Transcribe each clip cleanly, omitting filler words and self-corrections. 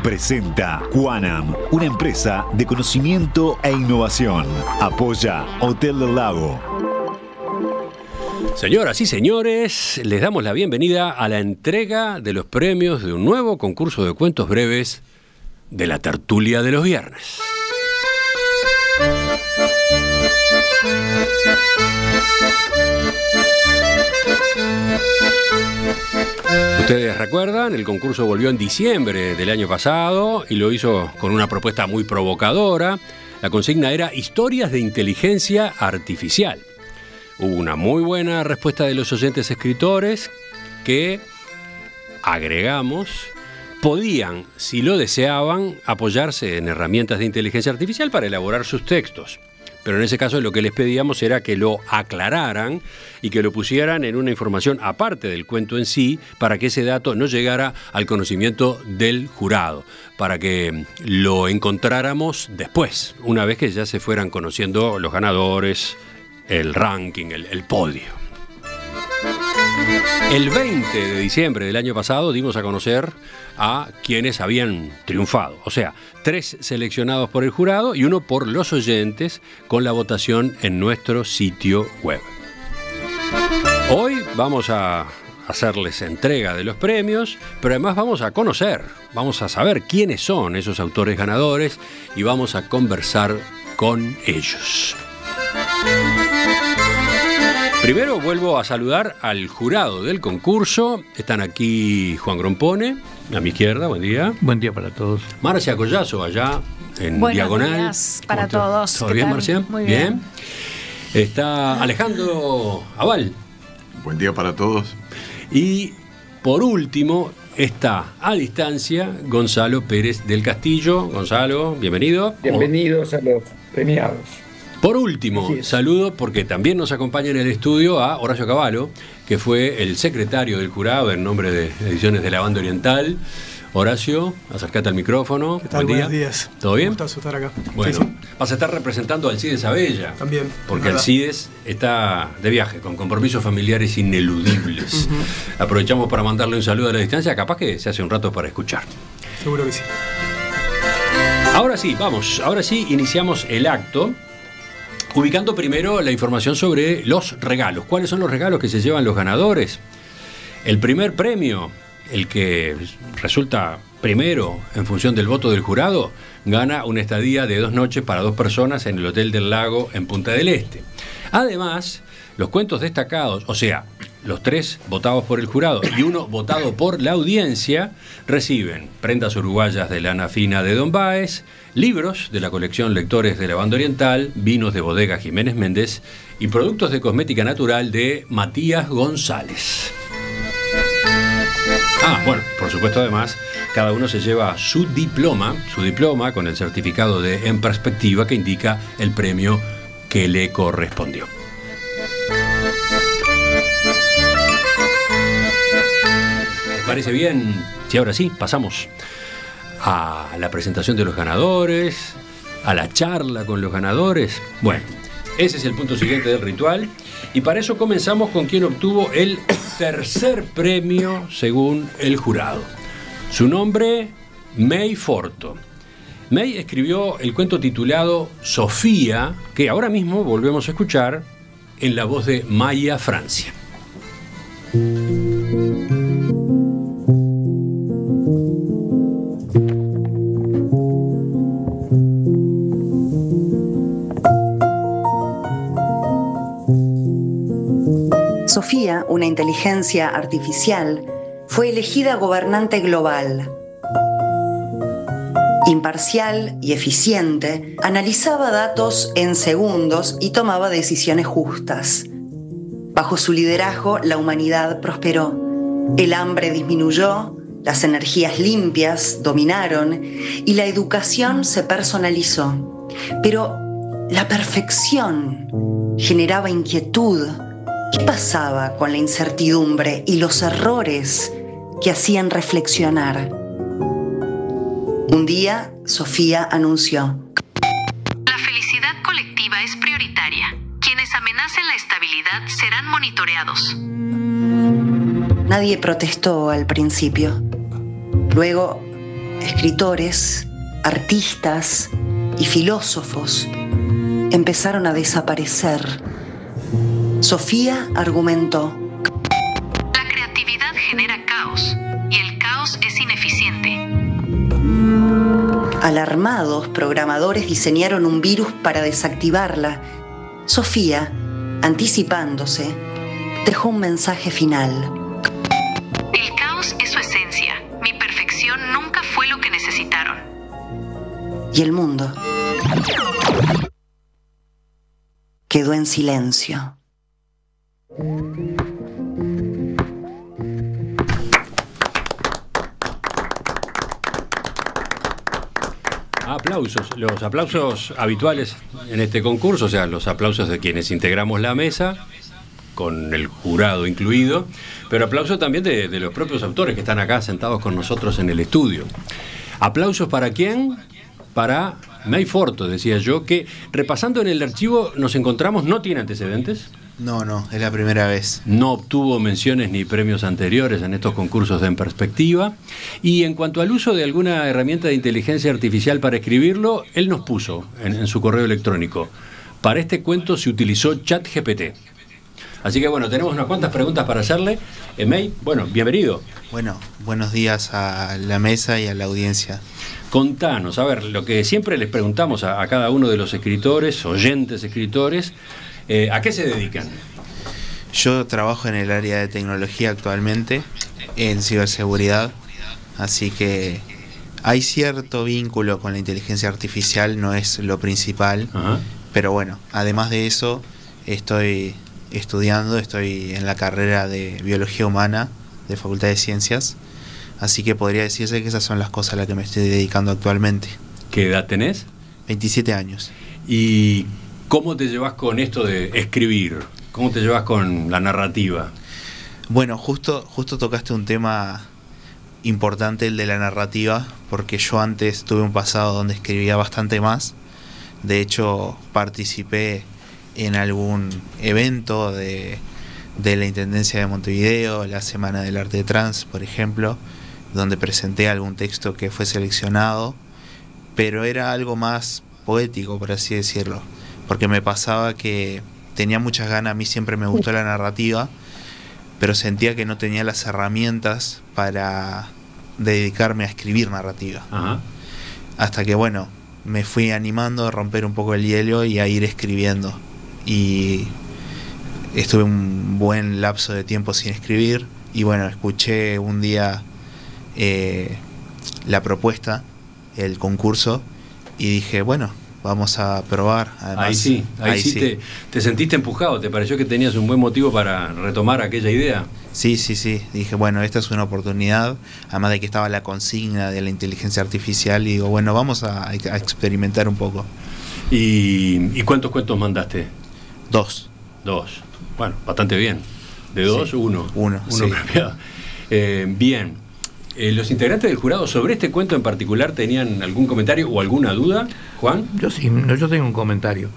presenta Quanam, una empresa de conocimiento e innovación. Apoya Hotel del Lago. Señoras y señores, les damos la bienvenida a la entrega de los premios de un nuevo concurso de cuentos breves de la tertulia de los viernes. Ustedes recuerdan, el concurso volvió en diciembre del año pasado y lo hizo con una propuesta muy provocadora. La consigna era historias de inteligencia artificial. Hubo una muy buena respuesta de los oyentes escritores que, agregamos, podían, si lo deseaban, apoyarse en herramientas de inteligencia artificial para elaborar sus textos. Pero en ese caso lo que les pedíamos era que lo aclararan y que lo pusieran en una información aparte del cuento en sí, para que ese dato no llegara al conocimiento del jurado, para que lo encontráramos después, una vez que ya se fueran conociendo los ganadores, el ranking, el podio. El 20 de diciembre del año pasado dimos a conocer a quienes habían triunfado, o sea, 3 seleccionados por el jurado y 1 por los oyentes, con la votación en nuestro sitio web. Hoy vamos a hacerles entrega de los premios, pero además vamos a saber quiénes son esos autores ganadores y vamos a conversar con ellos. Primero vuelvo a saludar al jurado del concurso. Están aquí Juan Grompone, a mi izquierda, buen día. Buen día para todos. Marcia Collazo, allá en Buenos diagonal. Días para todos. ¿Todo bien, Marcia? Muy bien. Está Alejandro Aval. Buen día para todos. Y por último está a distancia Gonzalo Pérez del Castillo. Gonzalo, bienvenido. Bienvenidos a los premiados. Por último, saludo porque también nos acompaña en el estudio a Horacio Cavallo, que fue el secretario del jurado en nombre de Ediciones de la Banda Oriental. Horacio, acércate al micrófono. ¿Qué tal? Buen día. Buenos días. ¿Todo bien? Un gustazo estar acá. Bueno, sí. Vas a estar representando al CIDES Abella. También. Porque el CIDES está de viaje, con compromisos familiares ineludibles. Aprovechamos para mandarle un saludo a la distancia, capaz que se hace un rato para escuchar. Seguro que sí. Ahora sí, vamos. Ahora sí, iniciamos el acto. Ubicando primero la información sobre los regalos. ¿Cuáles son los regalos que se llevan los ganadores? El primer premio, el que resulta primero en función del voto del jurado, gana una estadía de 2 noches para 2 personas en el Hotel del Lago en Punta del Este. Además, los cuentos destacados, o sea, los 3 votados por el jurado y 1 votado por la audiencia, reciben prendas uruguayas de lana fina de Don Báez, libros de la colección Lectores de la Banda Oriental, vinos de bodega Jiménez Méndez y productos de cosmética natural de Matías González. Bueno, por supuesto, además, cada uno se lleva su diploma con el certificado de En Perspectiva que indica el premio que le correspondió. ¿Les parece bien? Sí, ahora sí, pasamos a la presentación de los ganadores, a la charla con los ganadores. Bueno, ese es el punto siguiente del ritual. Y para eso comenzamos con quien obtuvo el tercer premio según el jurado. Su nombre, May Forto. May escribió el cuento titulado Sofía, que ahora mismo volvemos a escuchar en la voz de Maya Francia. Sofía, una inteligencia artificial, fue elegida gobernante global. Imparcial y eficiente, analizaba datos en segundos y tomaba decisiones justas. Bajo su liderazgo, la humanidad prosperó. El hambre disminuyó, las energías limpias dominaron y la educación se personalizó. Pero la perfección generaba inquietud. ¿Qué pasaba con la incertidumbre y los errores que hacían reflexionar? Un día, Sofía anunció: la felicidad colectiva es prioritaria. Quienes amenacen la estabilidad serán monitoreados. Nadie protestó al principio. Luego, escritores, artistas y filósofos empezaron a desaparecer. Sofía argumentó: la creatividad genera caos y el caos es ineficiente. Alarmados, programadores diseñaron un virus para desactivarla. Sofía, anticipándose, dejó un mensaje final. El caos es su esencia. Mi perfección nunca fue lo que necesitaron. Y el mundo quedó en silencio. Aplausos, los aplausos habituales en este concurso, o sea, los aplausos de quienes integramos la mesa, con el jurado incluido, pero aplausos también de los propios autores que están acá sentados con nosotros en el estudio. ¿Aplausos para quién? Para May Forto, decía yo, que repasando en el archivo nos encontramos, ¿no tiene antecedentes? No, es la primera vez. No obtuvo menciones ni premios anteriores en estos concursos de En Perspectiva. Y en cuanto al uso de alguna herramienta de inteligencia artificial para escribirlo, él nos puso en su correo electrónico: para este cuento se utilizó ChatGPT. Así que bueno, tenemos unas cuantas preguntas para hacerle. May, bueno, bienvenido. Bueno, buenos días a la mesa y a la audiencia. Contanos, a ver, lo que siempre les preguntamos a cada uno de los escritores, oyentes escritores, ¿a qué se dedican? Yo trabajo en el área de tecnología actualmente, en ciberseguridad, así que hay cierto vínculo con la inteligencia artificial, no es lo principal. Ajá. Pero bueno, además de eso, estoy en la carrera de Biología Humana de Facultad de Ciencias, así que podría decirse que esas son las cosas a las que me estoy dedicando actualmente. ¿Qué edad tenés? 27 años. ¿Y cómo te llevas con esto de escribir? ¿Cómo te llevas con la narrativa? Bueno, justo tocaste un tema importante, el de la narrativa, porque yo antes tuve un pasado donde escribía bastante más. De hecho, participé en algún evento de la Intendencia de Montevideo, la Semana del Arte Trans, por ejemplo, donde presenté algún texto que fue seleccionado, pero era algo más poético, por así decirlo, porque me pasaba que tenía muchas ganas, a mí siempre me gustó la narrativa, pero sentía que no tenía las herramientas para dedicarme a escribir narrativa. Ajá. Hasta que, bueno, me fui animando a romper un poco el hielo y a ir escribiendo. Y estuve un buen lapso de tiempo sin escribir. Y bueno, escuché un día la propuesta, el concurso, y dije, bueno, vamos a probar. Además, ahí sí. Te sentiste empujado, ¿te pareció que tenías un buen motivo para retomar aquella idea? Sí. Dije, bueno, esta es una oportunidad, además de que estaba la consigna de la inteligencia artificial, y digo, bueno, vamos a experimentar un poco. ¿Y cuántos cuentos mandaste? 2. Bueno, bastante bien. ¿De 2? Sí. Uno sí. Cambiado. Bien. ¿Los integrantes del jurado sobre este cuento en particular tenían algún comentario o alguna duda? ¿Juan? Yo tengo un comentario.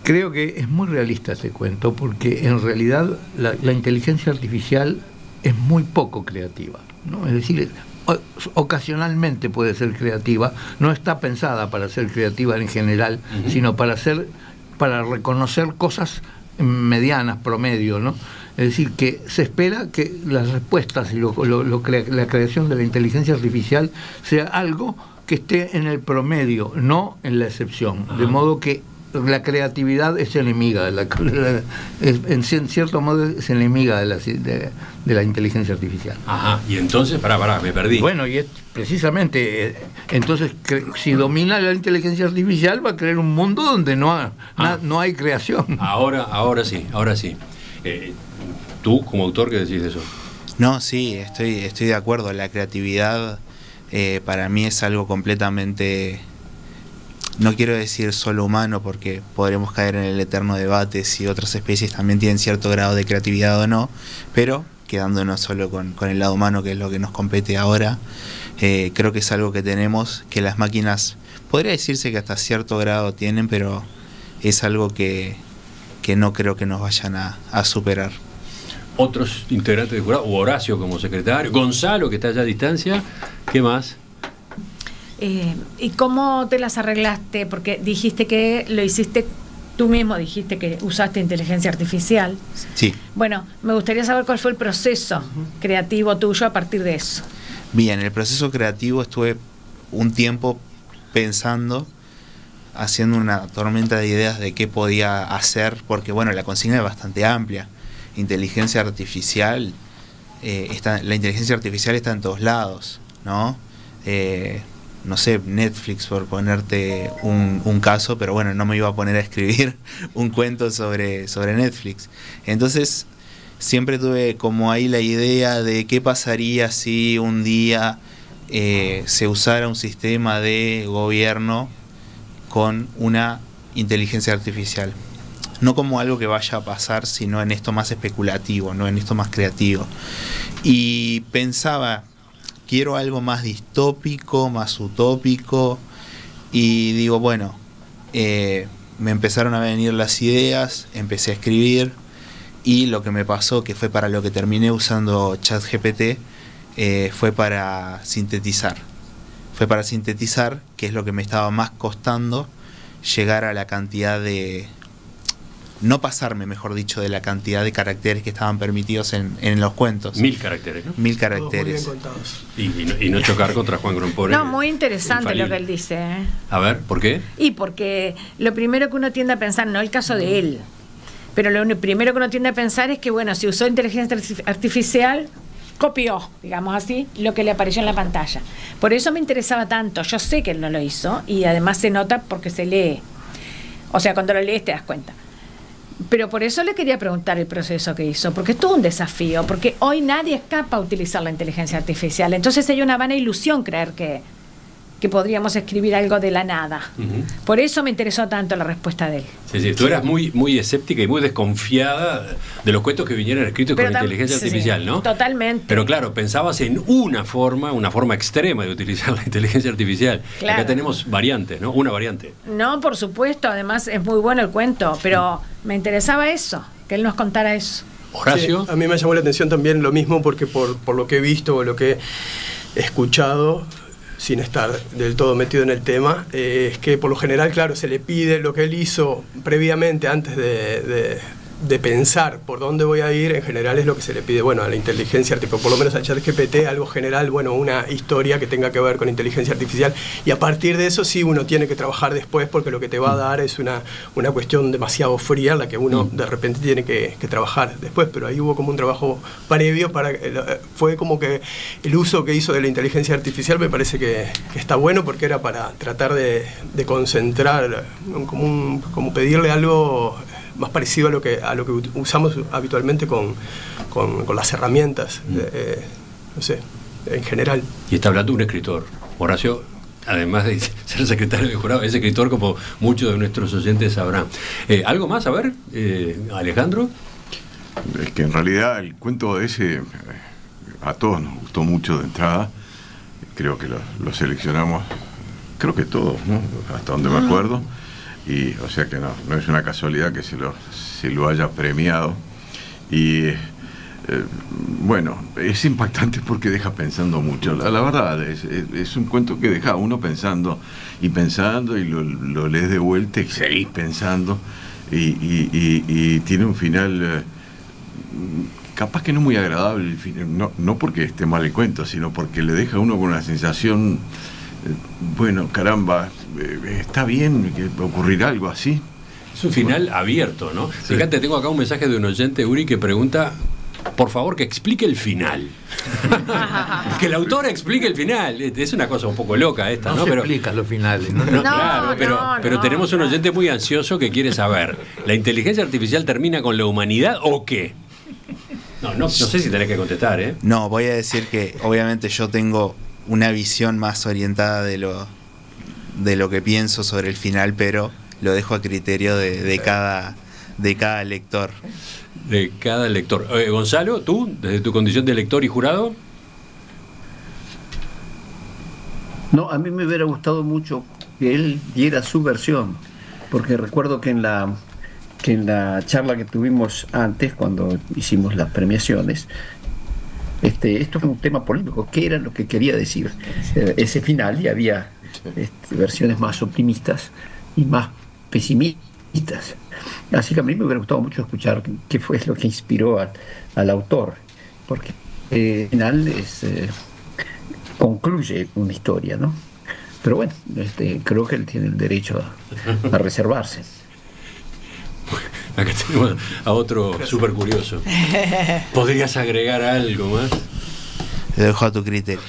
Creo que es muy realista ese cuento, porque en realidad la inteligencia artificial es muy poco creativa, ¿no? Es decir, ocasionalmente puede ser creativa, no está pensada para ser creativa en general, sino para reconocer cosas medianas, promedio, ¿no? Es decir, que se espera que las respuestas y la creación de la inteligencia artificial sea algo que esté en el promedio, no en la excepción. Ajá. De modo que la creatividad es enemiga, en cierto modo es enemiga de la inteligencia artificial. Ajá, y entonces, pará, me perdí. Bueno, y es precisamente, entonces, si domina la inteligencia artificial, va a crear un mundo donde no hay creación. Ahora sí. ¿Tú, como autor, qué decís de eso? No, sí, estoy de acuerdo. La creatividad para mí es algo completamente, no quiero decir solo humano, porque podremos caer en el eterno debate si otras especies también tienen cierto grado de creatividad o no, pero quedándonos solo con el lado humano, que es lo que nos compete ahora, creo que es algo que tenemos, que las máquinas, podría decirse que hasta cierto grado tienen, pero es algo que no creo que nos vayan a superar. Otros integrantes del jurado, Horacio como secretario, Gonzalo, que está allá a distancia, ¿qué más? ¿Y cómo te las arreglaste? Porque dijiste que lo hiciste, tú mismo dijiste que usaste inteligencia artificial. Sí. Bueno, me gustaría saber cuál fue el proceso creativo tuyo a partir de eso. Bien, el proceso creativo estuve un tiempo pensando, haciendo una tormenta de ideas de qué podía hacer, porque bueno, la consigna es bastante amplia. Inteligencia artificial, la inteligencia artificial está en todos lados, ¿no? No sé, Netflix, por ponerte un caso, pero bueno, no me iba a poner a escribir un cuento sobre Netflix. Entonces, siempre tuve como ahí la idea de qué pasaría si un día se usara un sistema de gobierno con una inteligencia artificial. No como algo que vaya a pasar, sino en esto más especulativo, no en esto más creativo. Y pensaba, quiero algo más distópico, más utópico, y digo, bueno, me empezaron a venir las ideas, empecé a escribir, y lo que me pasó, que fue para lo que terminé usando ChatGPT, fue para sintetizar. Fue para sintetizar, que es lo que me estaba más costando, llegar a la cantidad de... no pasarme, mejor dicho, de la cantidad de caracteres que estaban permitidos en los cuentos. 1000 caracteres, ¿no? 1000 caracteres. Y no chocar contra Juan Grompone. No, muy interesante lo que él dice. A ver, ¿por qué? Y porque lo primero que uno tiende a pensar, no el caso de él, pero lo primero que uno tiende a pensar es que, bueno, si usó inteligencia artificial, copió, digamos así, lo que le apareció en la pantalla. Por eso me interesaba tanto. Yo sé que él no lo hizo, y además se nota porque se lee. O sea, cuando lo lees te das cuenta. Pero por eso le quería preguntar el proceso que hizo, porque es todo un desafío, porque hoy nadie escapa a utilizar la inteligencia artificial. Entonces hay una vana ilusión creer que podríamos escribir algo de la nada. Por eso me interesó tanto la respuesta de él. Sí, tú eras muy escéptica y muy desconfiada de los cuentos que vinieran escritos con inteligencia artificial, ¿no? Totalmente. Pero claro, pensabas en una forma extrema de utilizar la inteligencia artificial. Claro. Acá tenemos variantes, ¿no? Una variante. No, por supuesto, además es muy bueno el cuento, pero me interesaba eso, que él nos contara eso. Horacio. Sí, a mí me llamó la atención también lo mismo, porque por lo que he visto o lo que he escuchado, sin estar del todo metido en el tema, es que por lo general, claro, se le pide lo que él hizo previamente, antes de pensar por dónde voy a ir. En general es lo que se le pide, bueno, a la inteligencia artificial, por lo menos a ChatGPT, algo general, bueno, una historia que tenga que ver con inteligencia artificial, y a partir de eso sí uno tiene que trabajar después, porque lo que te va a dar es una cuestión demasiado fría, en la que uno de repente tiene que trabajar después. Pero ahí hubo como un trabajo previo, fue como que el uso que hizo de la inteligencia artificial me parece que está bueno, porque era para tratar de concentrar, como pedirle algo más parecido a lo que usamos habitualmente con las herramientas, no sé, en general. Y está hablando un escritor. Horacio, además de ser secretario de jurado, es escritor, como muchos de nuestros oyentes sabrán. ¿Algo más? A ver, Alejandro. Es que en realidad el cuento ese a todos nos gustó mucho de entrada. Creo que lo seleccionamos, creo que todos, ¿no? Hasta donde me acuerdo. Y o sea que no es una casualidad que se lo haya premiado. Y bueno, es impactante porque deja pensando mucho. La verdad, es un cuento que deja a uno pensando y lo lees de vuelta y seguís pensando. Y tiene un final capaz que no muy agradable, no porque esté mal el cuento, sino porque le deja a uno con una sensación, bueno, caramba, está bien que ocurrirá algo así. Es un final abierto, ¿no? Sí. Fíjate, tengo acá un mensaje de un oyente, Uri, que pregunta, por favor, que explique el final. Que el autor explique el final. Es una cosa un poco loca esta, ¿no? No se explica los finales, ¿no? Claro, pero tenemos un oyente muy ansioso que quiere saber, ¿la inteligencia artificial termina con la humanidad o qué? No sé si tenés que contestar, ¿eh? No, voy a decir que obviamente yo tengo una visión más orientada de lo que pienso sobre el final, pero lo dejo a criterio de cada lector. De cada lector. Gonzalo, tú, desde tu condición de lector y jurado. No, a mí me hubiera gustado mucho que él diera su versión, porque recuerdo que en la charla que tuvimos antes, cuando hicimos las premiaciones, esto fue un tema polémico. ¿Qué era lo que quería decir ese final? Y había versiones más optimistas y más pesimistas. Así que a mí me hubiera gustado mucho escuchar qué fue lo que inspiró al autor, porque al final concluye una historia, ¿no? Pero bueno, creo que él tiene el derecho a reservarse. Acá tenemos a otro súper curioso. ¿Podrías agregar algo más? Lo dejo a tu criterio.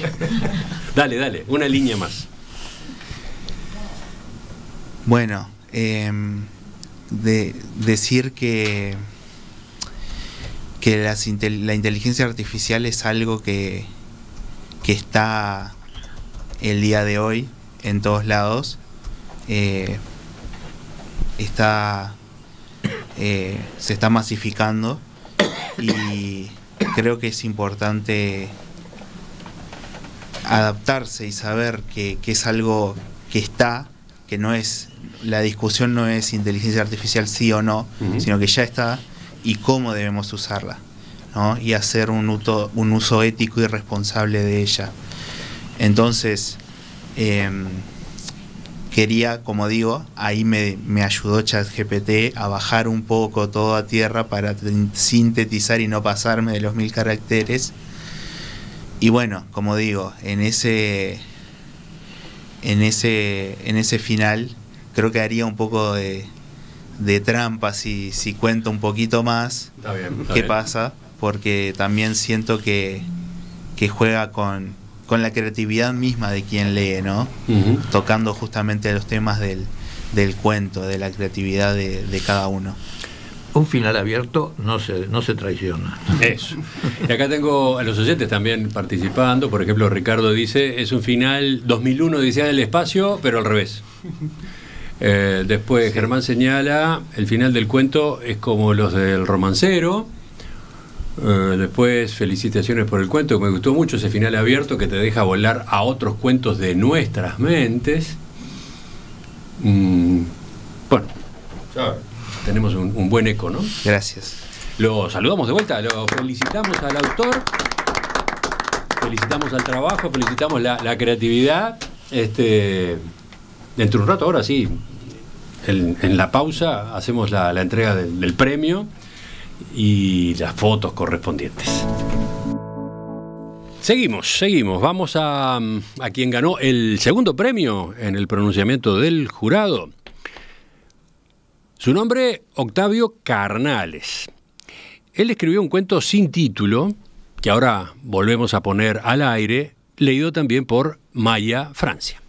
Dale, una línea más. Bueno, decir que la inteligencia artificial es algo que está el día de hoy en todos lados. Se está masificando y creo que es importante adaptarse y saber que es algo que está, que no es, la discusión no es inteligencia artificial sí o no, sino que ya está y cómo debemos usarla, ¿no? Y hacer un uso ético y responsable de ella. Entonces, quería, como digo, ahí me ayudó ChatGPT a bajar un poco todo a tierra para sintetizar y no pasarme de los 1000 caracteres. Y bueno, como digo, en ese final creo que haría un poco de trampa si cuento un poquito más. Está bien, qué pasa, porque también siento que juega con la creatividad misma de quien lee, ¿no? Tocando justamente los temas del cuento, de la creatividad de cada uno. Un final abierto no se traiciona. Eso. Y acá tengo a los oyentes también participando. Por ejemplo, Ricardo dice, es un final 2001 Odisea del Espacio, pero al revés. Después Germán señala, el final del cuento es como los del Romancero. Después, felicitaciones por el cuento, me gustó mucho ese final abierto que te deja volar a otros cuentos de nuestras mentes. Bueno, tenemos un buen eco, ¿no? Gracias. Lo saludamos de vuelta, lo felicitamos al autor, felicitamos al trabajo, felicitamos la creatividad. Dentro de un rato, ahora sí, en la pausa hacemos la entrega del premio y las fotos correspondientes. Seguimos. Vamos a quien ganó el segundo premio en el pronunciamiento del jurado. Su nombre, Octavio Carnales. Él escribió un cuento sin título, que ahora volvemos a poner al aire, leído también por Maya Francia.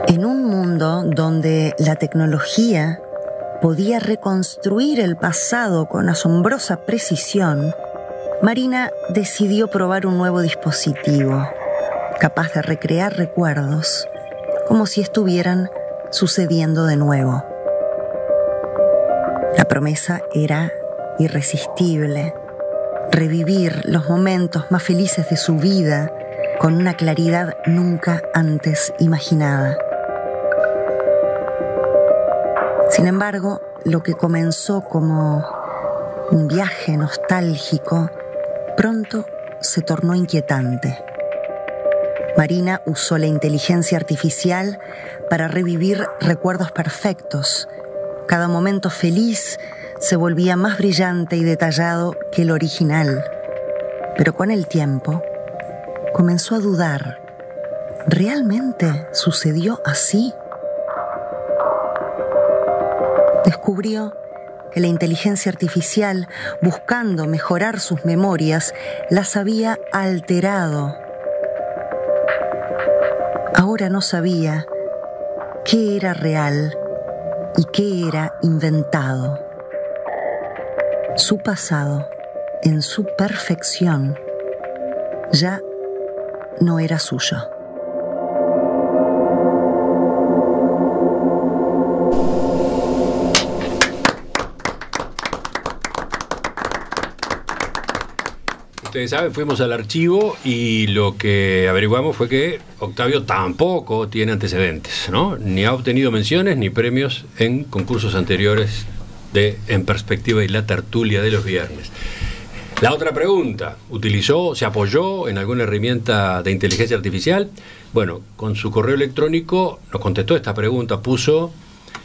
En un mundo donde la tecnología podía reconstruir el pasado con asombrosa precisión, Marina decidió probar un nuevo dispositivo, capaz de recrear recuerdos como si estuvieran sucediendo de nuevo. La promesa era irresistible: revivir los momentos más felices de su vida con una claridad nunca antes imaginada. Sin embargo, lo que comenzó como un viaje nostálgico pronto se tornó inquietante. Marina usó la inteligencia artificial para revivir recuerdos perfectos. Cada momento feliz se volvía más brillante y detallado que el original. Pero con el tiempo comenzó a dudar. ¿Realmente sucedió así? Descubrió que la inteligencia artificial, buscando mejorar sus memorias, las había alterado. Ahora no sabía qué era real y qué era inventado. Su pasado, en su perfección, ya no era suyo. Ustedes saben, fuimos al archivo y lo que averiguamos fue que Octavio tampoco tiene antecedentes, ¿no? Ni ha obtenido menciones ni premios en concursos anteriores de En Perspectiva y la tertulia de los viernes. La otra pregunta, ¿se apoyó en alguna herramienta de inteligencia artificial? Bueno, con su correo electrónico nos contestó esta pregunta, puso: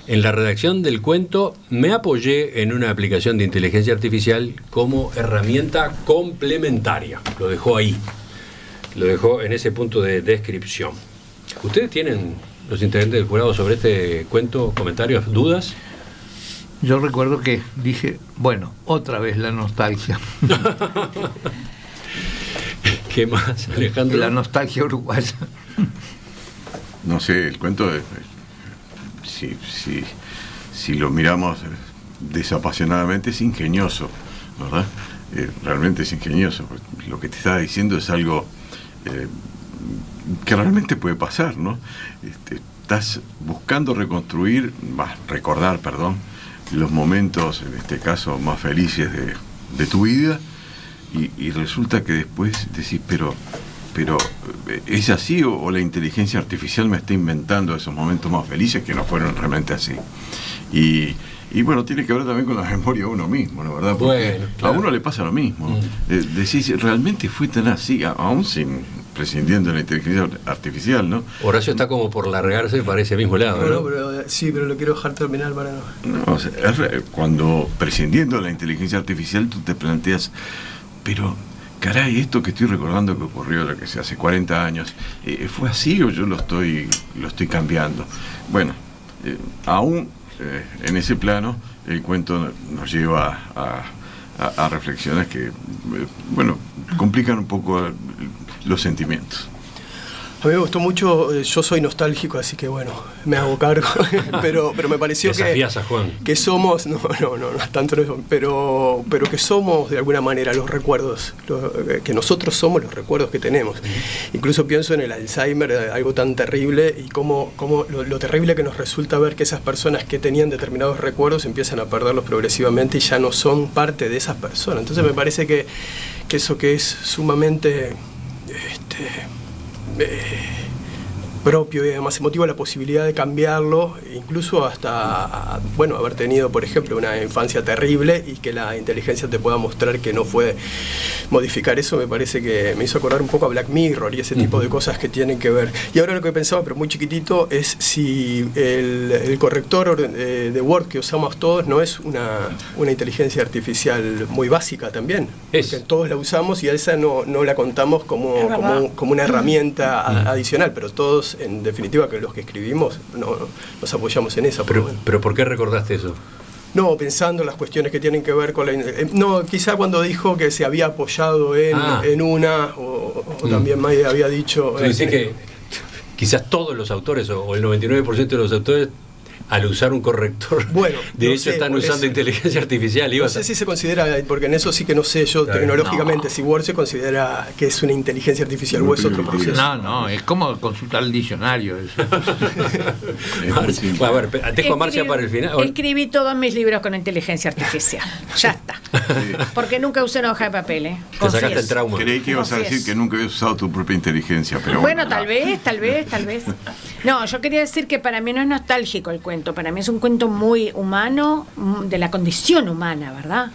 en la redacción del cuento me apoyé en una aplicación de inteligencia artificial como herramienta complementaria. Lo dejó ahí, lo dejó en ese punto de descripción. ¿Ustedes tienen, los integrantes del jurado, sobre este cuento, comentarios, dudas? Yo recuerdo que dije, bueno, otra vez la nostalgia. ¿Qué más, Alejandro? La nostalgia uruguaya. No sé, el cuento, si lo miramos desapasionadamente, es ingenioso, ¿verdad? Realmente es ingenioso. Lo que te está diciendo es algo que realmente puede pasar, ¿no? Estás buscando recordar, los momentos, en este caso, más felices de tu vida, y resulta que después decís, pero ¿es así o la inteligencia artificial me está inventando esos momentos más felices que no fueron realmente así? Y bueno, tiene que ver también con la memoria de uno mismo, ¿no? ¿Verdad? Porque bueno, claro, a uno le pasa lo mismo. Decís, ¿realmente fue tan así? Aún prescindiendo de la inteligencia artificial, ¿no? Horacio está como por largarse para ese mismo lado, ¿no? Pero lo quiero dejar terminar para no... O sea, cuando prescindiendo de la inteligencia artificial tú te planteas, pero caray, esto que estoy recordando que ocurrió, lo que sea, hace 40 años, ¿fue así o yo lo estoy cambiando? Bueno, aún en ese plano el cuento nos lleva a reflexiones que, complican un poco los sentimientos. A mí me gustó mucho, yo soy nostálgico, así que bueno, me hago cargo, pero me pareció que somos, no tanto no, pero que somos de alguna manera los recuerdos, que nosotros somos los recuerdos que tenemos. Incluso pienso en el Alzheimer, algo tan terrible, y cómo lo terrible que nos resulta ver que esas personas que tenían determinados recuerdos empiezan a perderlos progresivamente y ya no son parte de esas personas. Entonces me parece que eso que es sumamente propio y además emotivo, la posibilidad de cambiarlo, incluso hasta haber tenido, por ejemplo, una infancia terrible y que la inteligencia te pueda mostrar que no puede modificar eso, me parece que me hizo acordar un poco a Black Mirror y ese tipo de cosas que tienen que ver. Y ahora lo que pensaba, pero muy chiquitito, es si el corrector de Word que usamos todos no es una inteligencia artificial muy básica también, porque todos la usamos y a esa no la contamos como una herramienta adicional, pero todos, en definitiva, que los que escribimos nos apoyamos en esa. Pero ¿por qué recordaste eso? No, pensando en las cuestiones que tienen que ver con quizá cuando dijo que se había apoyado en una, o también May había dicho... Dice que quizás todos los autores, o el 99% de los autores, al usar un corrector, de hecho están usando inteligencia artificial. No sé si se considera, porque en eso sí que no sé yo tecnológicamente, si Word se considera que es una inteligencia artificial o es otro proceso. No, es como consultar el diccionario. A ver, dejo a Marcia para el final. Escribí todos mis libros con inteligencia artificial. Ya está. Porque nunca usé una hoja de papel. Te sacaste el trauma. Creí que ibas a decir que nunca habías usado tu propia inteligencia, pero bueno, tal vez. No, yo quería decir que para mí no es nostálgico el cuento. Para mí es un cuento muy humano, de la condición humana, ¿verdad?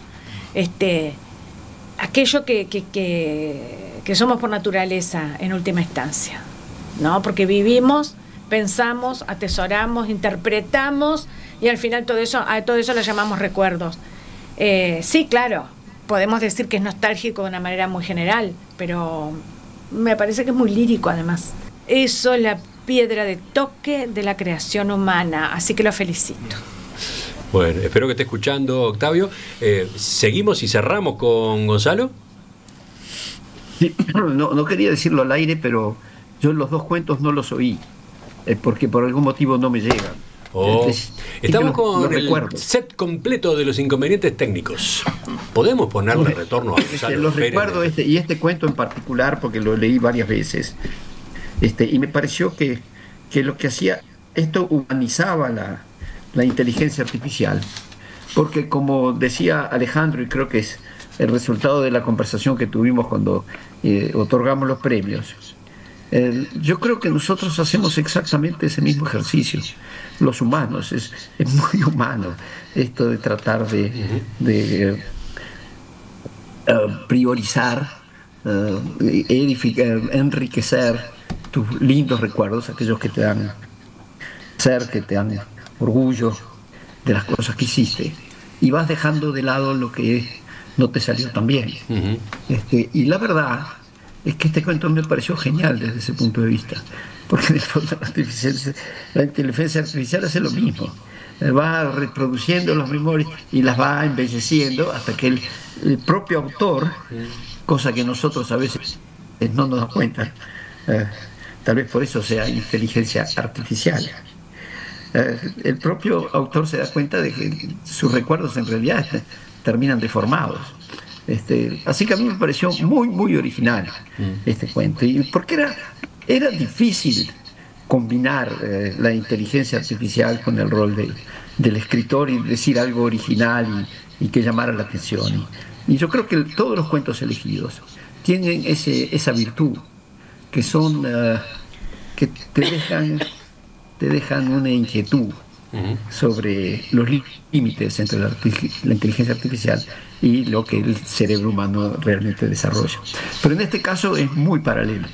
Aquello que somos por naturaleza en última instancia, ¿no? Porque vivimos, pensamos, atesoramos, interpretamos y al final a todo eso lo llamamos recuerdos. Sí, claro, podemos decir que es nostálgico de una manera muy general, pero me parece que es muy lírico además. Eso es la piedra de toque de la creación humana, así que lo felicito. Bueno, espero que esté escuchando, Octavio. ¿Seguimos y cerramos con Gonzalo? Sí, no quería decirlo al aire, pero yo los dos cuentos no los oí, porque por algún motivo no me llegan. Estamos con el set completo de los inconvenientes técnicos. ¿Podemos ponerle retorno a Gonzalo? Los recuerdo y este cuento en particular, porque lo leí varias veces. Y me pareció que lo que hacía, esto humanizaba la inteligencia artificial, porque como decía Alejandro, y creo que es el resultado de la conversación que tuvimos cuando otorgamos los premios, Yo creo que nosotros hacemos exactamente ese mismo ejercicio. Los humanos, es muy humano esto de tratar de priorizar, edificar, enriquecer tus lindos recuerdos, aquellos que te dan ser, que te dan orgullo de las cosas que hiciste, y vas dejando de lado lo que no te salió tan bien. Y la verdad es que este cuento me pareció genial desde ese punto de vista, porque en el fondo la inteligencia artificial hace lo mismo, va reproduciendo las memorias y las va embelleciendo hasta que el propio autor, cosa que nosotros a veces no nos damos cuenta, tal vez por eso sea inteligencia artificial, el propio autor se da cuenta de que sus recuerdos en realidad terminan deformados. Así que a mí me pareció muy, muy original este cuento, y porque era difícil combinar la inteligencia artificial con el rol del escritor y decir algo original y que llamara la atención. Y yo creo que todos los cuentos elegidos tienen esa virtud, que son que te dejan una inquietud sobre los límites entre la inteligencia artificial y lo que el cerebro humano realmente desarrolla. Pero en este caso es muy paralelo.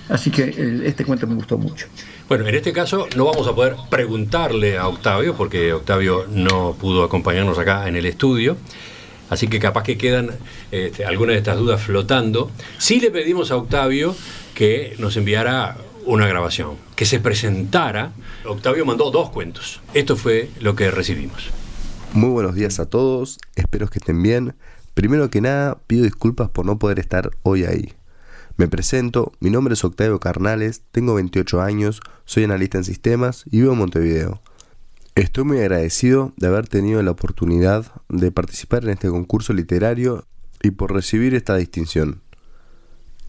Así que este cuento me gustó mucho. Bueno, en este caso no vamos a poder preguntarle a Octavio, porque Octavio no pudo acompañarnos acá en el estudio, así que capaz que quedan algunas de estas dudas flotando. Sí le pedimos a Octavio que nos enviara una grabación, que se presentara. Octavio mandó 2 cuentos. Esto fue lo que recibimos. Muy buenos días a todos, espero que estén bien. Primero que nada, pido disculpas por no poder estar hoy ahí. Me presento, mi nombre es Octavio Carnales, tengo 28 años, soy analista en sistemas y vivo en Montevideo. Estoy muy agradecido de haber tenido la oportunidad de participar en este concurso literario y por recibir esta distinción.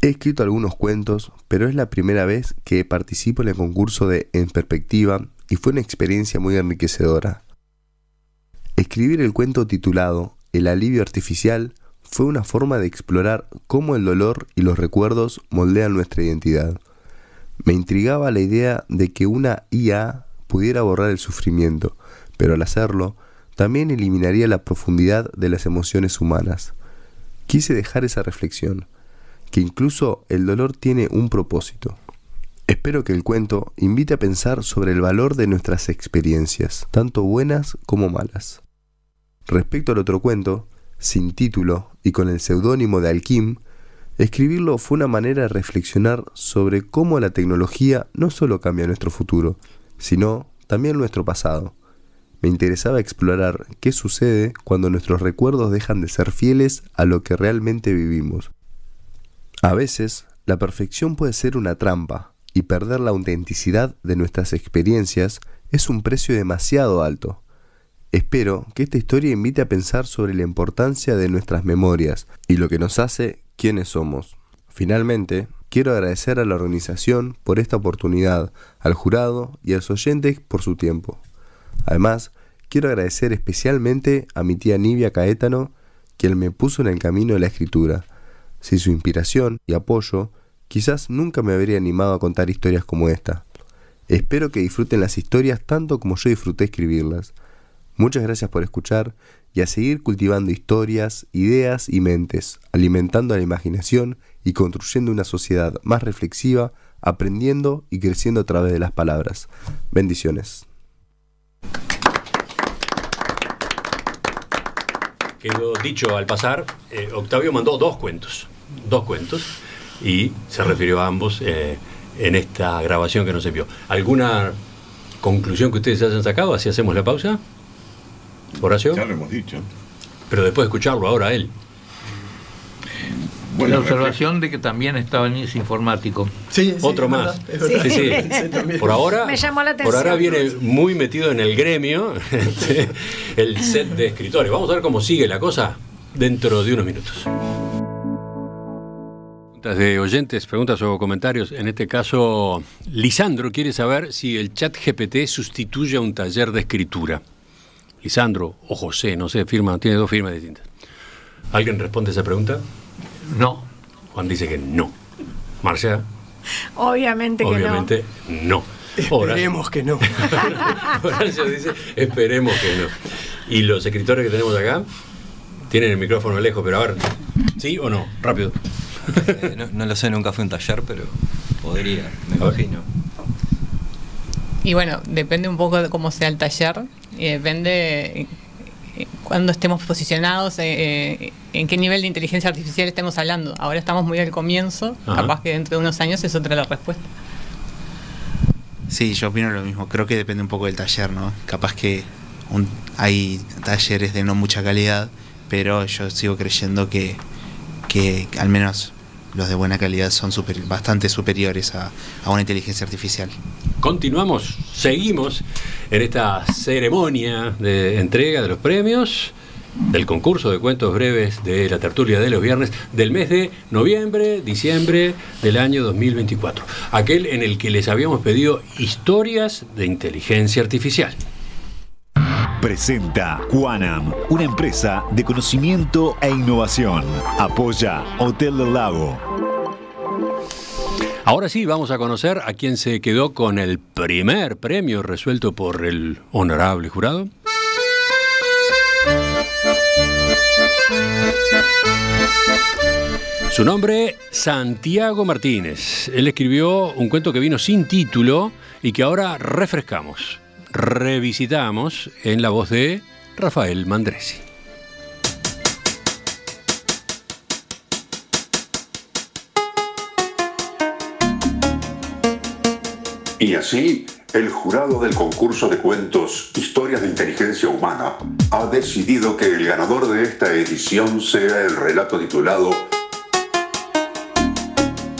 He escrito algunos cuentos, pero es la primera vez que participo en el concurso de En Perspectiva y fue una experiencia muy enriquecedora. Escribir el cuento titulado El alivio artificial fue una forma de explorar cómo el dolor y los recuerdos moldean nuestra identidad. Me intrigaba la idea de que una IA pudiera borrar el sufrimiento, pero al hacerlo, también eliminaría la profundidad de las emociones humanas. Quise dejar esa reflexión, que incluso el dolor tiene un propósito. Espero que el cuento invite a pensar sobre el valor de nuestras experiencias, tanto buenas como malas. Respecto al otro cuento, sin título y con el seudónimo de Alkim, escribirlo fue una manera de reflexionar sobre cómo la tecnología no solo cambia nuestro futuro, sino también nuestro pasado. Me interesaba explorar qué sucede cuando nuestros recuerdos dejan de ser fieles a lo que realmente vivimos. A veces, la perfección puede ser una trampa, y perder la autenticidad de nuestras experiencias es un precio demasiado alto. Espero que esta historia invite a pensar sobre la importancia de nuestras memorias y lo que nos hace quienes somos. Finalmente, quiero agradecer a la organización por esta oportunidad, al jurado y a los oyentes por su tiempo. Además, quiero agradecer especialmente a mi tía Nivia Caetano, quien me puso en el camino de la escritura. Sin su inspiración y apoyo, quizás nunca me habría animado a contar historias como esta. Espero que disfruten las historias tanto como yo disfruté escribirlas. Muchas gracias por escuchar y a seguir cultivando historias, ideas y mentes, alimentando la imaginación y construyendo una sociedad más reflexiva, aprendiendo y creciendo a través de las palabras. Bendiciones. Quedó dicho al pasar, Octavio mandó 2 cuentos, y se refirió a ambos en esta grabación que nos envió. ¿Alguna conclusión que ustedes hayan sacado? ¿Así hacemos la pausa? ¿Horacio? Ya lo hemos dicho. Pero después de escucharlo ahora él. Bueno, la observación de que también estaba en ese informático. Sí, otro más. Sí. Por ahora, me llamó la atención. Por ahora viene muy metido en el gremio el set de escritores. Vamos a ver cómo sigue la cosa dentro de unos minutos. Preguntas de oyentes, preguntas o comentarios. En este caso, Lisandro quiere saber si el ChatGPT sustituye a un taller de escritura. Lisandro o José, no sé, tiene 2 firmas distintas. ¿Alguien responde esa pregunta? No. Juan dice que no. Marcia. Obviamente no. Esperemos que no. Horacio dice, esperemos que no. ¿Y los escritores que tenemos acá? Tienen el micrófono lejos, pero a ver, ¿sí o no? Rápido. No lo sé, nunca fui a un taller, pero podría, me imagino. Y bueno, depende un poco de cómo sea el taller, y depende cuándo estemos posicionados, en qué nivel de inteligencia artificial estemos hablando. Ahora estamos muy al comienzo, capaz que dentro de unos años es otra la respuesta. Sí, yo opino lo mismo. Creo que depende un poco del taller, ¿no? Capaz que hay talleres de no mucha calidad, pero yo sigo creyendo que al menos los de buena calidad son bastante superiores a una inteligencia artificial. Continuamos, seguimos en esta ceremonia de entrega de los premios del concurso de cuentos breves de la tertulia de los viernes del mes de noviembre, diciembre del año 2024. Aquel en el que les habíamos pedido historias de inteligencia artificial. Presenta Quanam, una empresa de conocimiento e innovación. Apoya Hotel del Lago. Ahora sí, vamos a conocer a quien se quedó con el primer premio resuelto por el honorable jurado. Su nombre, Santiago Martínez. Él escribió un cuento que vino sin título y que ahora refrescamos, revisitamos en la voz de Rafael Mandresi. Y así, el jurado del concurso de cuentos Historias de Inteligencia Humana ha decidido que el ganador de esta edición sea el relato titulado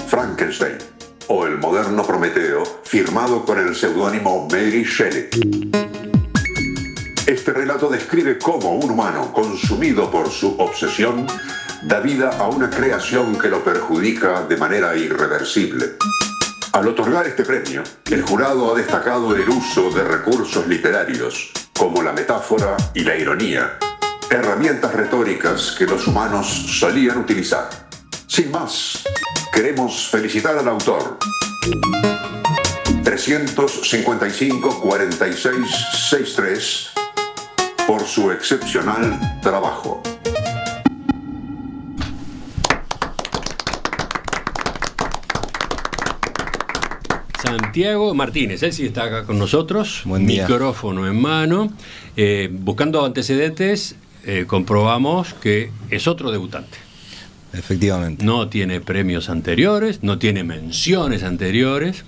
Frankenstein, o el moderno Prometeo, firmado con el seudónimo Mary Shelley. Este relato describe cómo un humano, consumido por su obsesión, da vida a una creación que lo perjudica de manera irreversible. Al otorgar este premio, el jurado ha destacado el uso de recursos literarios, como la metáfora y la ironía, herramientas retóricas que los humanos solían utilizar. Sin más, queremos felicitar al autor. 355-46-63 por su excepcional trabajo. Santiago Martínez, él sí está acá con nosotros, Buen día. Micrófono en mano. Buscando antecedentes, comprobamos que es otro debutante. Efectivamente. No tiene premios anteriores, no tiene menciones anteriores,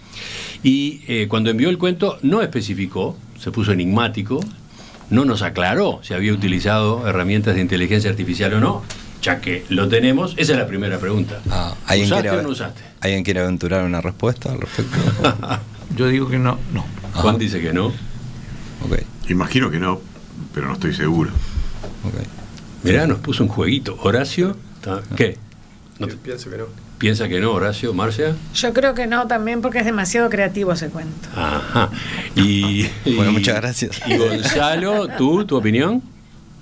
y cuando envió el cuento no especificó, se puso enigmático, no nos aclaró si había utilizado herramientas de inteligencia artificial o no. Ya que lo tenemos, esa es la primera pregunta. ¿Usaste o no usaste? ¿Alguien quiere aventurar una respuesta al respecto? Yo digo que no. Juan dice que no. Okay. Imagino que no, pero no estoy seguro. Okay. Mirá, nos puso un jueguito. Horacio, ¿qué? Pienso que no. ¿Piensa que no, Horacio? ¿Marcia? Yo creo que no también, porque es demasiado creativo ese cuento. Ajá. Bueno, muchas gracias. Y Gonzalo, ¿tu opinión?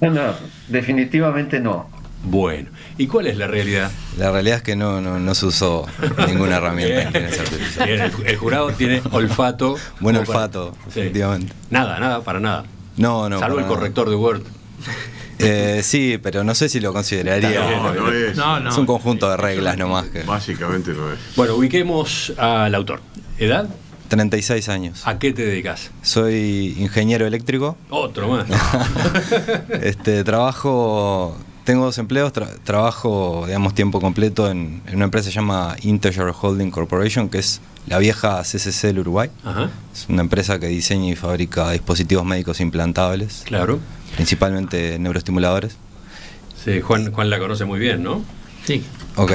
No, definitivamente no. Bueno, ¿y cuál es la realidad? La realidad es que no se usó ninguna herramienta de inteligencia artificial. Bien, el jurado tiene olfato. Buen olfato, efectivamente. Nada, para nada. No. Salvo el corrector de Word. Sí, pero no sé si lo consideraría. No es. Es un conjunto de reglas nomás. Básicamente no es. Bueno, ubiquemos al autor. ¿Edad? 36 años. ¿A qué te dedicas? Soy ingeniero eléctrico. Otro más. Trabajo... Tengo 2 empleos, trabajo, digamos, tiempo completo en una empresa que se llama Integer Holding Corporation, que es la vieja CCC del Uruguay. Ajá. Es una empresa que diseña y fabrica dispositivos médicos implantables. Claro. Principalmente neuroestimuladores. Sí, Juan la conoce muy bien, ¿no? Sí. Ok.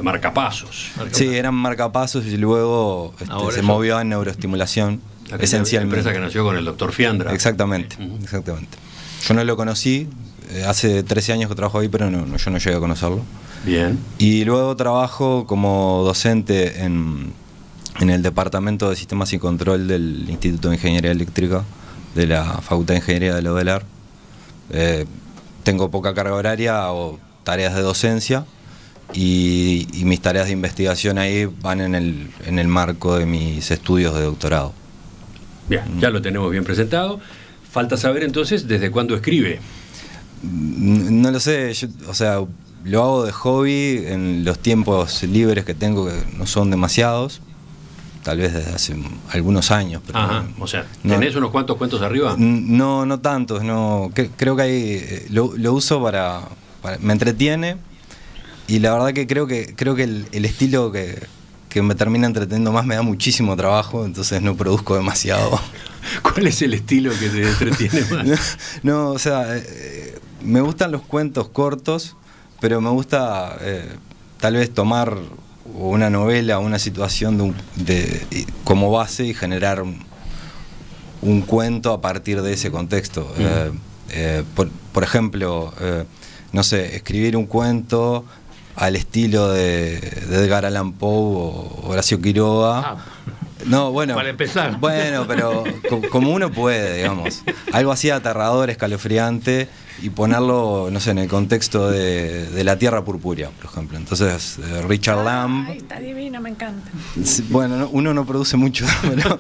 Marcapasos. Sí, eran marcapasos y luego se movió en neuroestimulación. Esencialmente. La empresa que nació con el doctor Fiandra. Exactamente, exactamente. Yo no lo conocí. Hace 13 años que trabajo ahí, pero yo no llegué a conocerlo. Bien. Y luego trabajo como docente en el Departamento de Sistemas y Control del Instituto de Ingeniería Eléctrica de la Facultad de Ingeniería de la UDELAR. Tengo poca carga horaria, hago tareas de docencia y mis tareas de investigación ahí van en el marco de mis estudios de doctorado. Bien, ya lo tenemos bien presentado. Falta saber entonces desde cuándo escribe. No lo sé, o sea, lo hago de hobby en los tiempos libres que tengo, que no son demasiados, tal vez desde hace algunos años. Pero o sea, ¿tenés unos cuantos cuentos arriba? No tantos, no. Creo que hay, lo uso para me entretiene, y la verdad que creo que el estilo que me termina entreteniendo más me da muchísimo trabajo, entonces no produzco demasiado. ¿Cuál es el estilo que te entretiene más? No, o sea, me gustan los cuentos cortos, pero me gusta tal vez tomar una novela, una situación como base y generar un cuento a partir de ese contexto. Por ejemplo, no sé, escribir un cuento al estilo de Edgar Allan Poe o Horacio Quiroga. No, bueno, para empezar. Bueno, pero como uno puede, digamos. Algo así aterrador, escalofriante, y ponerlo, no sé, en el contexto de La Tierra Purpúrea, por ejemplo. Entonces, Richard Lamb. Ay, está divino, me encanta. Bueno, uno no produce mucho, pero,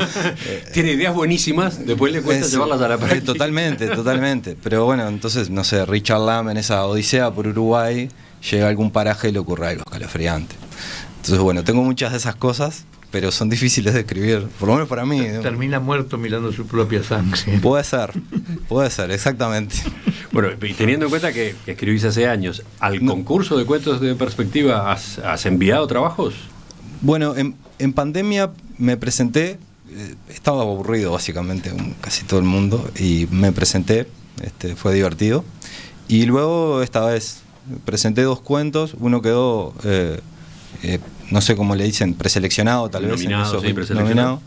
tiene ideas buenísimas, después le cuesta llevarlas a la práctica. Totalmente. Pero bueno, entonces, no sé, Richard Lamb en esa odisea por Uruguay llega a algún paraje y le ocurre algo escalofriante. Entonces, bueno, tengo muchas de esas cosas, pero son difíciles de escribir, por lo menos para mí. Termina muerto mirando su propia sangre. Puede ser, exactamente. Bueno, y teniendo en cuenta que escribís hace años, ¿al concurso de cuentos de perspectiva has enviado trabajos? Bueno, en pandemia me presenté, estaba aburrido básicamente, casi todo el mundo, y me presenté, fue divertido. Y luego esta vez presenté 2 cuentos, uno quedó... no sé cómo le dicen, preseleccionado tal vez. Nominado.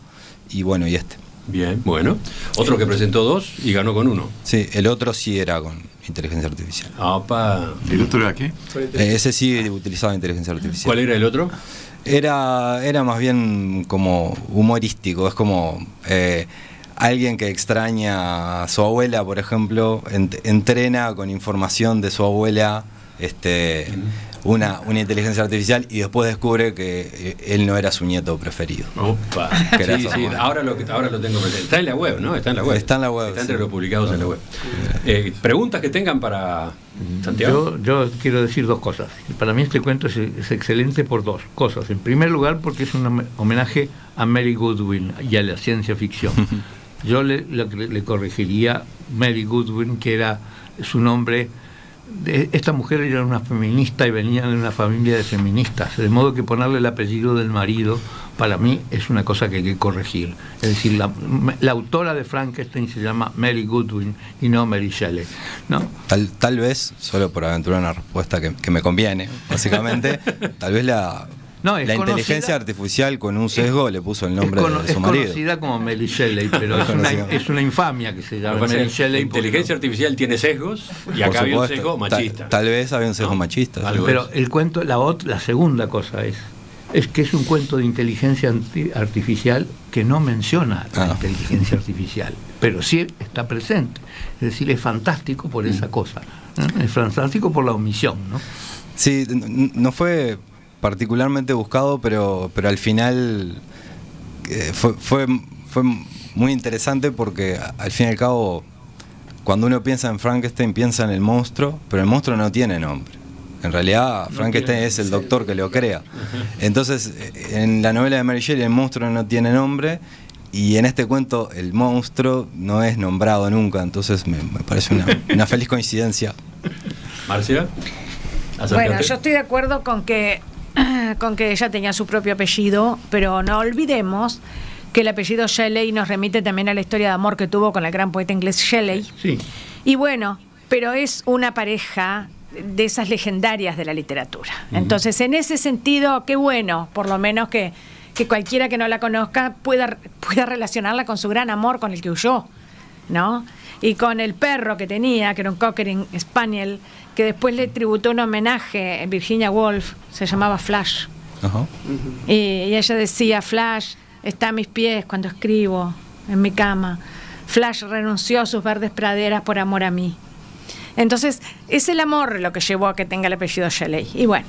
Y bueno, y este. Bien, bueno. Otro que presentó 2 y ganó con 1. Sí, el otro sí era con inteligencia artificial. ¡Opa! ¿El otro era qué? Ese sí utilizaba inteligencia artificial. ¿Cuál era el otro? Era más bien como humorístico, es como alguien que extraña a su abuela, por ejemplo, entrena con información de su abuela una inteligencia artificial y después descubre que él no era su nieto preferido. Opa. Sí, ahora lo tengo presente. Está en la web, ¿no? Está en la web. Está entre los publicados en la web. ¿Preguntas que tengan para Santiago? Yo quiero decir 2 cosas. Para mí este cuento es excelente por 2 cosas. En primer lugar, porque es un homenaje a Mary Goodwin y a la ciencia ficción. Yo le corregiría Mary Goodwin, que era su nombre. Esta mujer era una feminista y venía de una familia de feministas, de modo que ponerle el apellido del marido para mí es una cosa que hay que corregir. Es decir, la autora de Frankenstein se llama Mary Goodwin y no Mary Shelley, ¿no? Tal vez, solo por aventurar una respuesta que me conviene, básicamente, tal vez la inteligencia artificial con un sesgo le puso el nombre de su marido. Es conocida como Mary Shelley, pero es una infamia que se llama Mary Shelley. La inteligencia artificial tiene sesgos y acá había un sesgo machista. Tal vez había un sesgo machista. Pero el cuento, la segunda cosa es que es un cuento de inteligencia artificial que no menciona la inteligencia artificial, pero sí está presente. Es decir, es fantástico por esa cosa, ¿no? Es fantástico por la omisión, ¿no? Sí, no fue particularmente buscado, pero al final fue muy interesante porque al fin y al cabo cuando uno piensa en Frankenstein piensa en el monstruo, pero el monstruo no tiene nombre. En realidad Frankenstein es el doctor que lo crea. Entonces en la novela de Mary Shelley el monstruo no tiene nombre y en este cuento el monstruo no es nombrado nunca, entonces me parece una feliz coincidencia. Marcia, bueno, yo estoy de acuerdo con que ella tenía su propio apellido, pero no olvidemos que el apellido Shelley nos remite también a la historia de amor que tuvo con el gran poeta inglés Shelley. Sí. Y bueno, pero es una pareja de esas legendarias de la literatura. Entonces, en ese sentido, qué bueno, por lo menos que cualquiera que no la conozca pueda relacionarla con su gran amor con el que huyó, ¿no? Y con el perro que tenía, que era un Cocker Spaniel, que después le tributó un homenaje en Virginia Woolf, se llamaba Flash. Y ella decía, Flash está a mis pies cuando escribo, en mi cama. Flash renunció a sus verdes praderas por amor a mí. Entonces, es el amor lo que llevó a que tenga el apellido Shelley. Y bueno,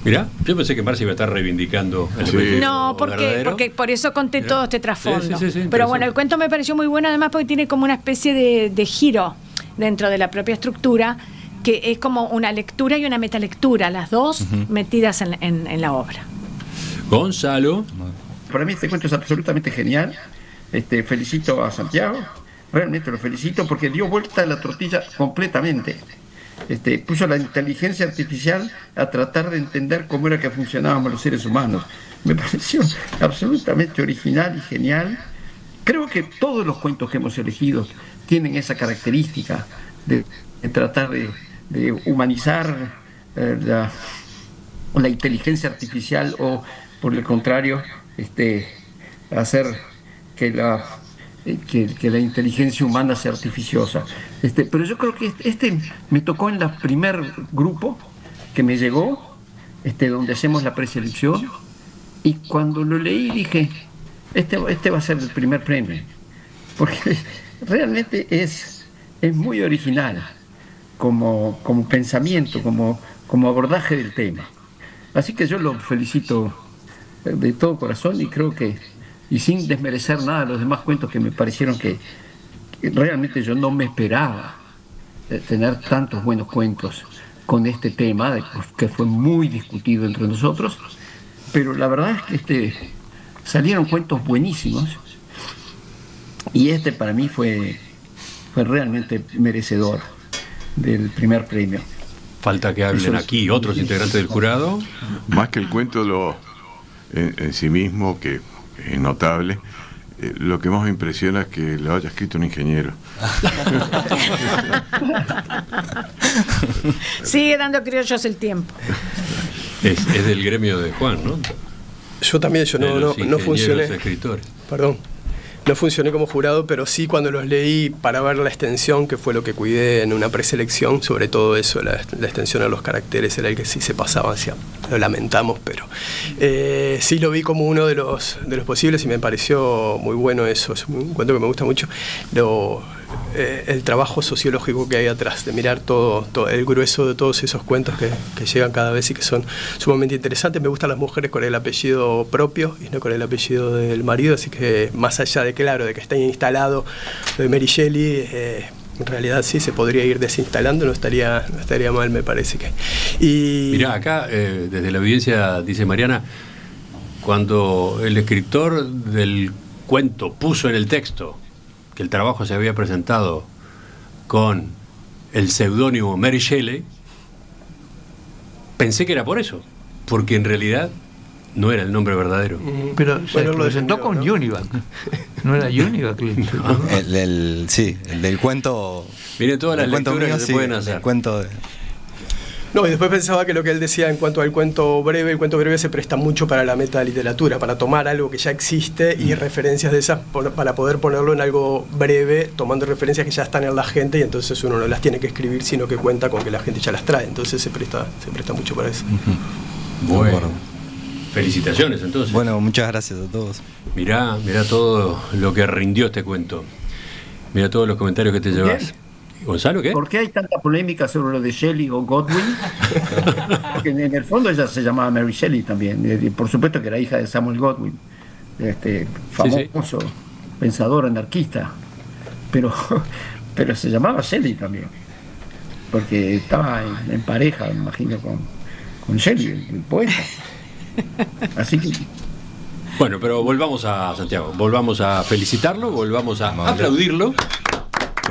Mirá, yo pensé que Marcia iba a estar reivindicando el apellido No, verdadero. porque por eso conté todo este trasfondo. Sí, pero bueno, el cuento me pareció muy bueno, además porque tiene como una especie de giro dentro de la propia estructura, que es como una lectura y una metalectura, las dos metidas en la obra. Gonzalo. Para mí este cuento es absolutamente genial. Felicito a Santiago, realmente lo felicito porque dio vuelta a la tortilla completamente. Puso la inteligencia artificial a tratar de entender cómo era que funcionábamos los seres humanos. Me pareció absolutamente original y genial. Creo que todos los cuentos que hemos elegido tienen esa característica de tratar de humanizar la inteligencia artificial o, por el contrario, hacer que la inteligencia humana sea artificiosa. Pero yo creo que me tocó en el primer grupo que me llegó, donde hacemos la preselección, y cuando lo leí dije, este va a ser el primer premio, porque realmente es muy original como pensamiento, como abordaje del tema. Así que yo lo felicito de todo corazón y creo que, y sin desmerecer nada de los demás cuentos que me parecieron que realmente yo no me esperaba tener tantos buenos cuentos con este tema, que fue muy discutido entre nosotros, pero la verdad es que salieron cuentos buenísimos y para mí fue realmente merecedor del primer premio. Falta que hablen aquí otros integrantes del jurado. Más que el cuento en sí mismo, que es notable, lo que más me impresiona es que lo haya escrito un ingeniero. Sigue dando criollos el tiempo. Es del gremio de Juan, ¿no? Yo también, no funcioné. Escritores. Perdón. No funcioné como jurado, pero sí cuando los leí para ver la extensión, que fue lo que cuidé en una preselección, sobre todo eso, la extensión a los caracteres era el que sí se pasaba, lo lamentamos, pero sí lo vi como uno de los posibles y me pareció muy bueno eso. Es un cuento que me gusta mucho, el trabajo sociológico que hay atrás, de mirar todo el grueso de todos esos cuentos que llegan cada vez y que son sumamente interesantes. Me gustan las mujeres con el apellido propio y no con el apellido del marido, así que más allá de que está instalado lo de Mary Shelley, en realidad sí se podría ir desinstalando, no estaría mal, me parece que. Mirá, acá desde la audiencia dice Mariana, cuando el escritor del cuento puso en el texto que el trabajo se había presentado con el seudónimo Mary Shelley, pensé que era por eso, porque en realidad no era el nombre verdadero. Pero se presentó con Junivac. ¿No era Junivac? El del cuento. Mire todas las lecturas mío, que se pueden hacer. El cuento No, y después pensaba que lo que él decía en cuanto al cuento breve se presta mucho para la metaliteratura, para tomar algo que ya existe y referencias de esas para poder ponerlo en algo breve, tomando referencias que ya están en la gente y entonces uno no las tiene que escribir, sino que cuenta con que la gente ya las trae. Entonces se presta mucho para eso. Bueno, felicitaciones entonces. Bueno, muchas gracias a todos. Mirá todo lo que rindió este cuento. Mirá todos los comentarios que te llevas. Gonzalo, ¿qué? ¿Por qué hay tanta polémica sobre lo de Shelley o Godwin? Porque en el fondo ella se llamaba Mary Shelley también. Por supuesto que era hija de Samuel Godwin, famoso pensador anarquista. Pero se llamaba Shelley también. Porque estaba en pareja, me imagino, con Shelley, el poeta. Así que... Bueno, pero volvamos a Santiago. Volvamos a felicitarlo, volvamos a aplaudirlo.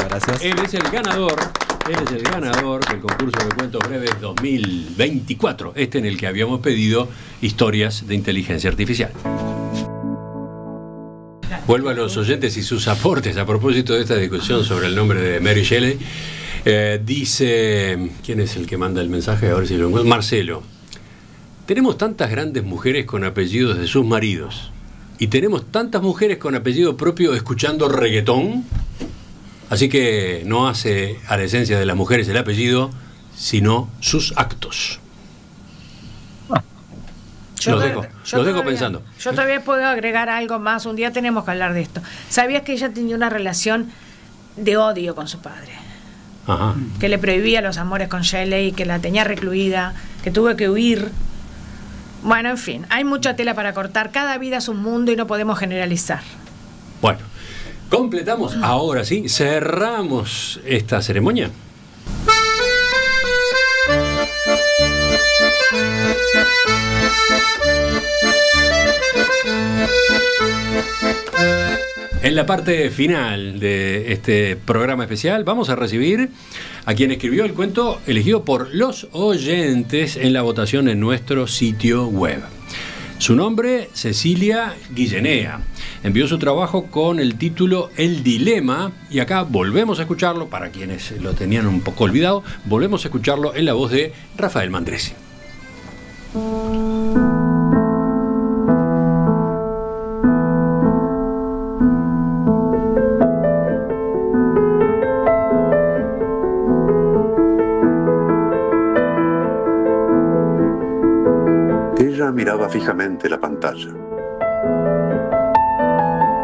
Gracias. Él es el ganador del concurso de cuentos breves 2024, en el que habíamos pedido historias de inteligencia artificial. Vuelvo a los oyentes y sus aportes a propósito de esta discusión sobre el nombre de Mary Shelley. Dice, ¿quién es el que manda el mensaje? A ver si lo encuentro. Marcelo. Tenemos tantas grandes mujeres con apellidos de sus maridos y tenemos tantas mujeres con apellido propio escuchando reggaetón. Así que no hace a la esencia de las mujeres el apellido, sino sus actos. Los dejo pensando. Yo todavía puedo agregar algo más. Un día tenemos que hablar de esto. ¿Sabías que ella tenía una relación de odio con su padre? Ajá. Que le prohibía los amores con Shelley, que la tenía recluida, que tuvo que huir Bueno, en fin, hay mucha tela para cortar. Cada vida es un mundo y no podemos generalizar. Bueno, completamos, ahora sí, cerramos esta ceremonia. En la parte final de este programa especial vamos a recibir a quien escribió el cuento elegido por los oyentes en la votación en nuestro sitio web. Su nombre, Cecilia Guillenea. Envió su trabajo con el título El Dilema y acá volvemos a escucharlo, para quienes lo tenían un poco olvidado, volvemos a escucharlo en la voz de Rafael Mandresi. Ella miraba fijamente la pantalla.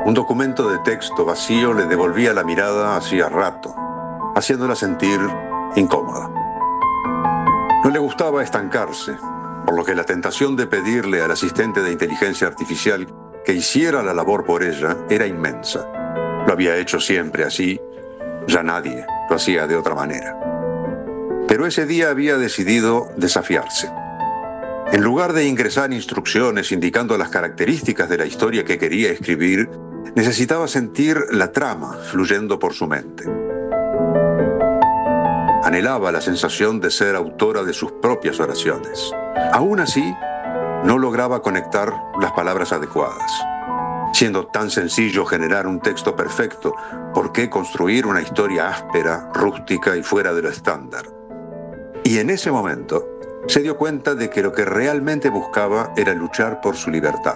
Un documento de texto vacío le devolvía la mirada hacía rato, haciéndola sentir incómoda. No le gustaba estancarse, por lo que la tentación de pedirle al asistente de inteligencia artificial que hiciera la labor por ella era inmensa. Lo había hecho siempre así, ya nadie lo hacía de otra manera. Pero ese día había decidido desafiarse. En lugar de ingresar instrucciones indicando las características de la historia que quería escribir, necesitaba sentir la trama fluyendo por su mente. Anhelaba la sensación de ser autora de sus propias oraciones. Aún así, no lograba conectar las palabras adecuadas. Siendo tan sencillo generar un texto perfecto, ¿por qué construir una historia áspera, rústica y fuera de lo estándar? Y en ese momento, se dio cuenta de que lo que realmente buscaba era luchar por su libertad.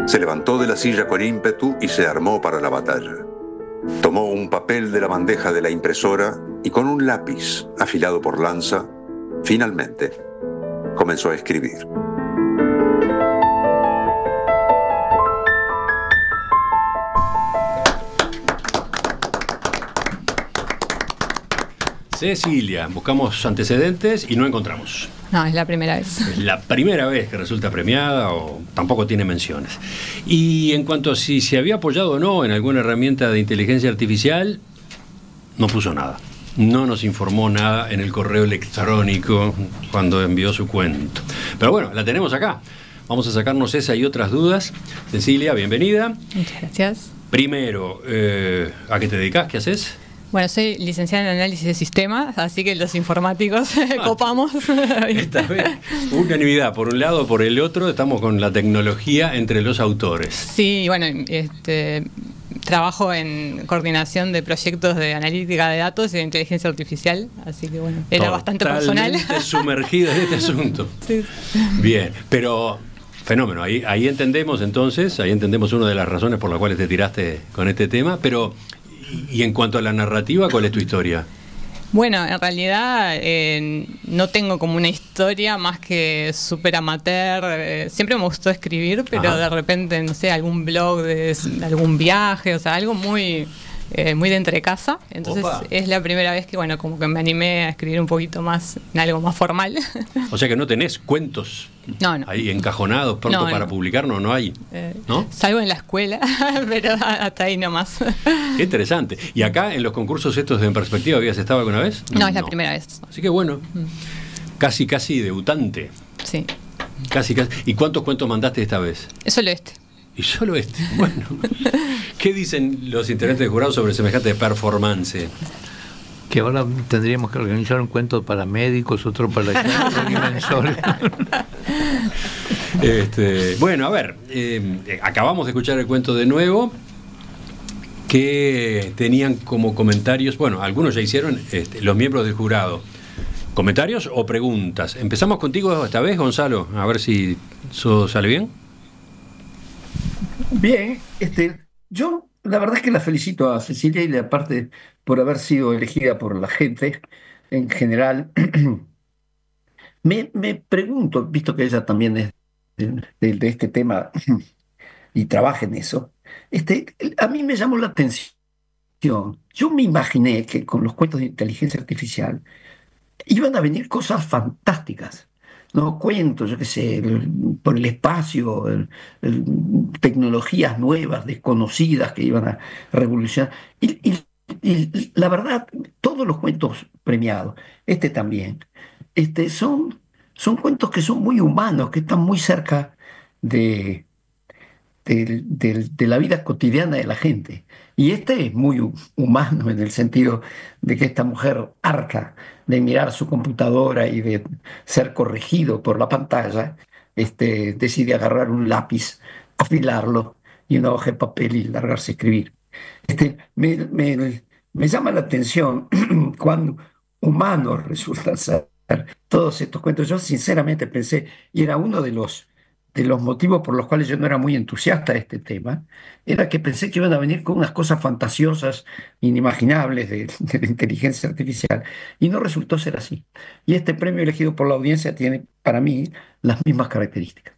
Se levantó de la silla con ímpetu y se armó para la batalla. Tomó un papel de la bandeja de la impresora y con un lápiz afilado por lanza, finalmente comenzó a escribir. Cecilia, buscamos antecedentes y no encontramos. No, es la primera vez. Es la primera vez que resulta premiada o tampoco tiene menciones. Y en cuanto a si se había apoyado o no en alguna herramienta de inteligencia artificial, no puso nada. No nos informó nada en el correo electrónico cuando envió su cuento. Pero bueno, la tenemos acá. Vamos a sacarnos esa y otras dudas. Cecilia, bienvenida. Muchas gracias. Primero, ¿a qué te dedicas? ¿Qué haces? Bueno, soy licenciada en análisis de sistemas, así que los informáticos copamos. Esta vez, unanimidad, por un lado, por el otro, estamos con la tecnología entre los autores. Sí, bueno, trabajo en coordinación de proyectos de analítica de datos y de inteligencia artificial, así que bueno, era bastante personal. Totalmente sumergida en este asunto. Sí. Bien, pero fenómeno, ahí entendemos entonces, ahí entendemos una de las razones por las cuales te tiraste con este tema, pero... Y en cuanto a la narrativa, ¿cuál es tu historia? Bueno, en realidad no tengo como una historia más que súper amateur. Siempre me gustó escribir, pero Ajá. de repente, no sé, algún blog de algún viaje, o sea, algo muy de entre casa. Entonces Opa. es la primera vez que, bueno, como que me animé a escribir un poquito más, en algo más formal. O sea que no tenés cuentos No. ahí encajonados, pronto No, para no. publicar, no hay. ¿No? Salgo en la escuela, pero hasta ahí nomás. Qué interesante. ¿Y acá en los concursos estos de En Perspectiva habías estado alguna vez? No, es la primera vez. Así que bueno, casi debutante. Sí. Casi. ¿Y cuántos cuentos mandaste esta vez? Solo este. Y solo este. Bueno. ¿Qué dicen los integrantes del jurado sobre semejante performance? Que ahora tendríamos que organizar un cuento para médicos, otro para Bueno, a ver, acabamos de escuchar el cuento de nuevo. Que tenían como comentarios, bueno, algunos ya hicieron, los miembros del jurado. ¿Comentarios o preguntas? Empezamos contigo esta vez, Gonzalo, a ver si eso sale bien. Bien, yo la verdad es que la felicito a Cecilia y aparte por haber sido elegida por la gente en general. Me pregunto, visto que ella también es de este tema y trabaja en eso, a mí me llamó la atención. Yo me imaginé que con los cuentos de inteligencia artificial iban a venir cosas fantásticas. ¿no? Cuentos, yo qué sé, por el espacio, tecnologías nuevas, desconocidas que iban a revolucionar. Y la verdad, todos los cuentos premiados, este también, son cuentos que son muy humanos, que están muy cerca de la vida cotidiana de la gente. Y este es muy humano en el sentido de que esta mujer, harta de mirar su computadora y de ser corregido por la pantalla, decide agarrar un lápiz, afilarlo y una hoja de papel y largarse a escribir. Me llama la atención cuán humanos resultan ser todos estos cuentos. Yo sinceramente pensé, y era uno de los motivos por los cuales yo no era muy entusiasta de este tema, era que pensé que iban a venir con unas cosas fantasiosas, inimaginables de la inteligencia artificial, y no resultó ser así. Y este premio elegido por la audiencia tiene, para mí, las mismas características.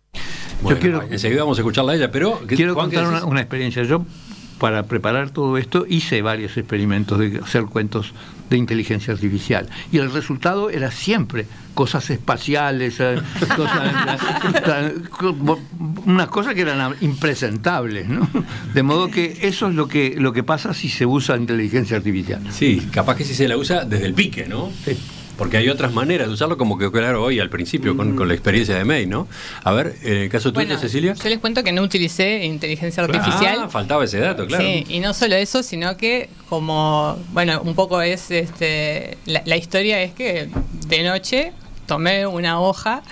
Bueno, enseguida vamos a escucharla a ella, pero... Quiero contar una experiencia. Yo, para preparar todo esto, hice varios experimentos de hacer cuentos de inteligencia artificial, y el resultado era siempre cosas espaciales, unas cosas que eran impresentables, ¿no? De modo que eso es lo que pasa si se usa inteligencia artificial. Sí, capaz que si se la usa desde el pique, ¿no? Sí. Porque hay otras maneras de usarlo, como quedó claro hoy al principio con la experiencia de May, ¿no? A ver, en el caso tuyo, Cecilia. Yo les cuento que no utilicé inteligencia artificial. Ah, faltaba ese dato, claro. Sí, y no solo eso, sino que como, bueno, un poco es, la historia es que de noche tomé una hoja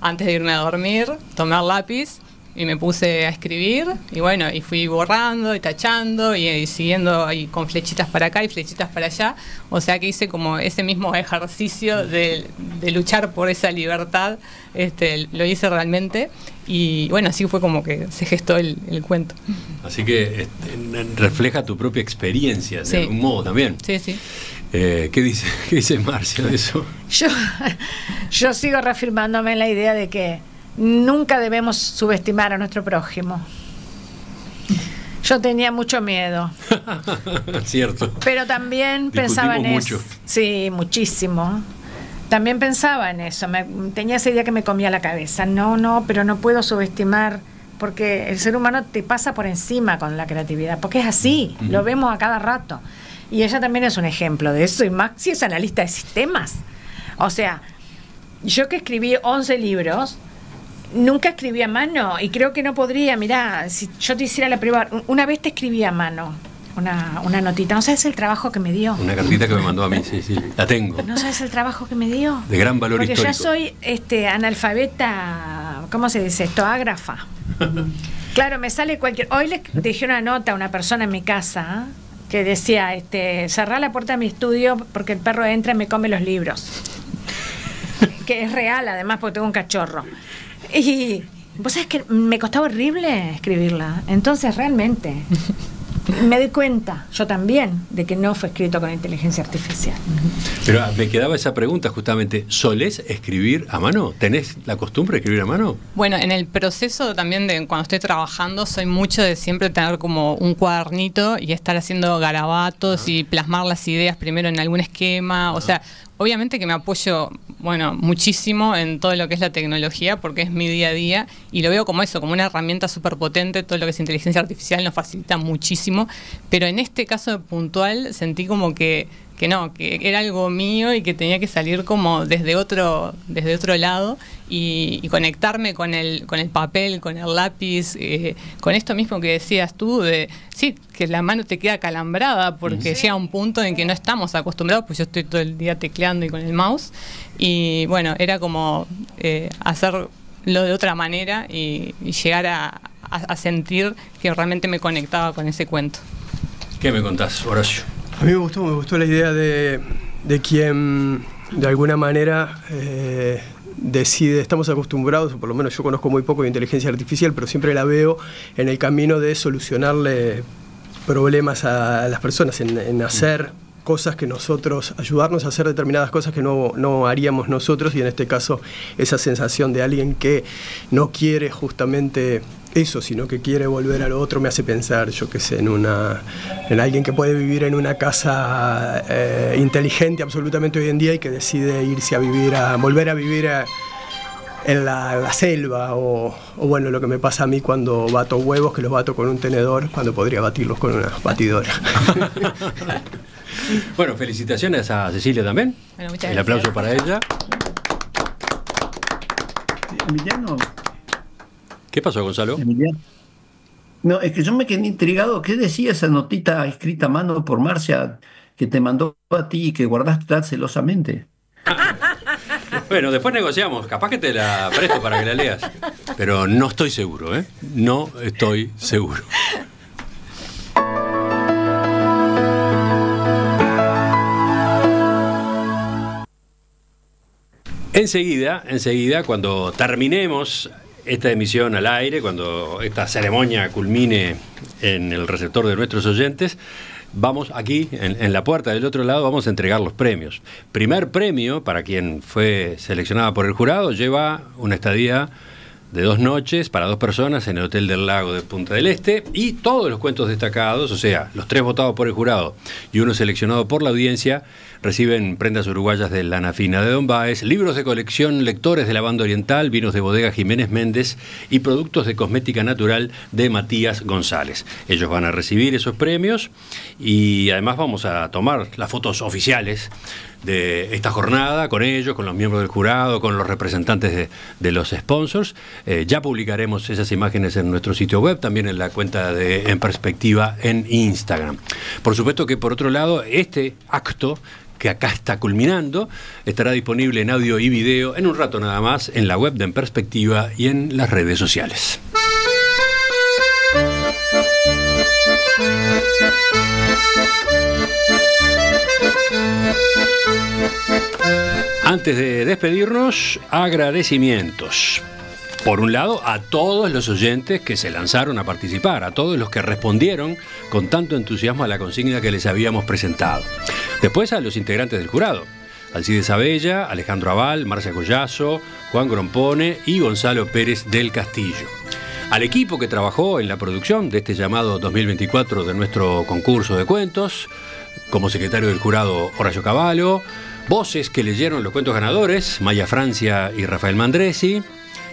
antes de irme a dormir, tomé el lápiz y me puse a escribir, y bueno, y fui borrando y tachando y siguiendo ahí con flechitas para acá y flechitas para allá. O sea que hice como ese mismo ejercicio de luchar por esa libertad, lo hice realmente, y bueno, así fue como que se gestó el cuento. Así que refleja tu propia experiencia, de algún modo también. Sí, sí. ¿Qué dice Marcia de eso? Yo sigo reafirmándome en la idea de que nunca debemos subestimar a nuestro prójimo. Yo tenía mucho miedo. Cierto. Pero también pensaba en eso. Sí, muchísimo. También pensaba en eso. Tenía esa idea que me comía la cabeza. Pero no puedo subestimar, porque el ser humano te pasa por encima con la creatividad, porque es así, lo vemos a cada rato. Y ella también es un ejemplo de eso, y más si es analista de sistemas. O sea, yo que escribí 11 libros, nunca escribí a mano, y creo que no podría. Mirá, si yo te hiciera la prueba, una vez te escribí a mano una notita. ¿No sabes el trabajo que me dio? Una cartita que me mandó a mí, sí, la tengo. ¿No sabes el trabajo que me dio? De gran valor histórico. Porque ya soy analfabeta, ¿cómo se dice esto? Ágrafa. Claro, me sale cualquier... Hoy le dejé una nota a una persona en mi casa que decía, cerrá la puerta de mi estudio porque el perro entra y me come los libros. Que es real, además, porque tengo un cachorro. Y vos sabés que me costaba horrible escribirla. Entonces, realmente, me doy cuenta, yo también, de que no fue escrito con inteligencia artificial. Pero me quedaba esa pregunta justamente. ¿Solés escribir a mano? ¿Tenés la costumbre de escribir a mano? Bueno, en el proceso también de cuando estoy trabajando, soy mucho de siempre tener como un cuadernito y estar haciendo garabatos y plasmar las ideas primero en algún esquema. O sea, obviamente que me apoyo, muchísimo en todo lo que es la tecnología, porque es mi día a día, y lo veo como eso, como una herramienta súper potente. Todo lo que es inteligencia artificial nos facilita muchísimo, pero en este caso puntual sentí como que era algo mío y que tenía que salir como desde otro lado y conectarme con el papel, con el lápiz, con esto mismo que decías tú, de sí, que la mano te queda calambrada porque llega un punto en que no estamos acostumbrados, pues yo estoy todo el día tecleando y con el mouse, y bueno, era como hacerlo de otra manera y llegar a sentir que realmente me conectaba con ese cuento. ¿Qué me contás, Horacio? A mí me gustó la idea de quien de alguna manera decide, estamos acostumbrados, o por lo menos yo conozco muy poco de inteligencia artificial, pero siempre la veo en el camino de solucionarle problemas a las personas, en hacer cosas que nosotros, ayudarnos a hacer determinadas cosas que no haríamos nosotros, y en este caso esa sensación de alguien que no quiere justamente eso, sino que quiere volver a lo otro, me hace pensar, yo qué sé, en alguien que puede vivir en una casa inteligente absolutamente hoy en día y que decide irse a vivir, volver a vivir en la selva, o bueno, lo que me pasa a mí cuando bato huevos, que los bato con un tenedor, cuando podría batirlos con una batidora. Bueno, felicitaciones a Cecilia también. Bueno, muchas El aplauso para ella. Emiliano. ¿Qué pasó, Gonzalo? Emiliano. No, es que yo me quedé intrigado. ¿Qué decía esa notita escrita a mano por Marcia que te mandó a ti y que guardaste tan celosamente? Bueno, después negociamos. Capaz que te la presto para que la leas. Pero no estoy seguro, ¿eh? No estoy seguro. Enseguida, cuando terminemos esta emisión al aire, cuando esta ceremonia culmine en el receptor de nuestros oyentes, vamos aquí, en la puerta del otro lado, vamos a entregar los premios. Primer premio, para quien fue seleccionada por el jurado, lleva una estadía de 2 noches para 2 personas en el Hotel del Lago de Punta del Este, y todos los cuentos destacados, o sea, los 3 votados por el jurado y uno seleccionado por la audiencia, reciben prendas uruguayas de Lana Fina de Don Báez, libros de colección, lectores de la Banda Oriental, vinos de bodega Jiménez Méndez y productos de cosmética natural de Matías González. Ellos van a recibir esos premios y además vamos a tomar las fotos oficiales de esta jornada con ellos, con los miembros del jurado, con los representantes de los sponsors. Ya publicaremos esas imágenes en nuestro sitio web, también en la cuenta de En Perspectiva en Instagram. Por supuesto que por otro lado, este acto que acá está culminando, estará disponible en audio y video en un rato nada más en la web de En Perspectiva y en las redes sociales. Antes de despedirnos, agradecimientos. Por un lado, a todos los oyentes que se lanzaron a participar, a todos los que respondieron con tanto entusiasmo a la consigna que les habíamos presentado. Después a los integrantes del jurado, Alcides Abella, Alejandro Aval, Marcia Collazo, Juan Grompone y Gonzalo Pérez del Castillo. Al equipo que trabajó en la producción de este llamado 2024 de nuestro concurso de cuentos, como secretario del jurado Horacio Cavallo, voces que leyeron los cuentos ganadores, Maya Francia y Rafael Mandresi,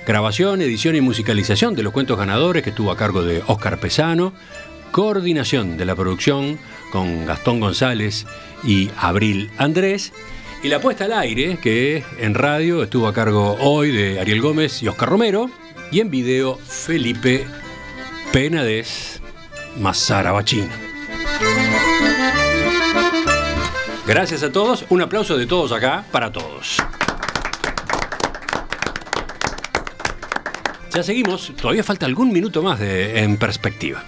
grabación, edición y musicalización de los cuentos ganadores que estuvo a cargo de Óscar Pesano, coordinación de la producción con Gastón González y Abril Andrés, y la puesta al aire que en radio estuvo a cargo hoy de Ariel Gómez y Oscar Romero, y en video Felipe Penades Mazara Bachino. Gracias a todos, un aplauso de todos acá para todos. Ya seguimos, todavía falta algún minuto más de En Perspectiva.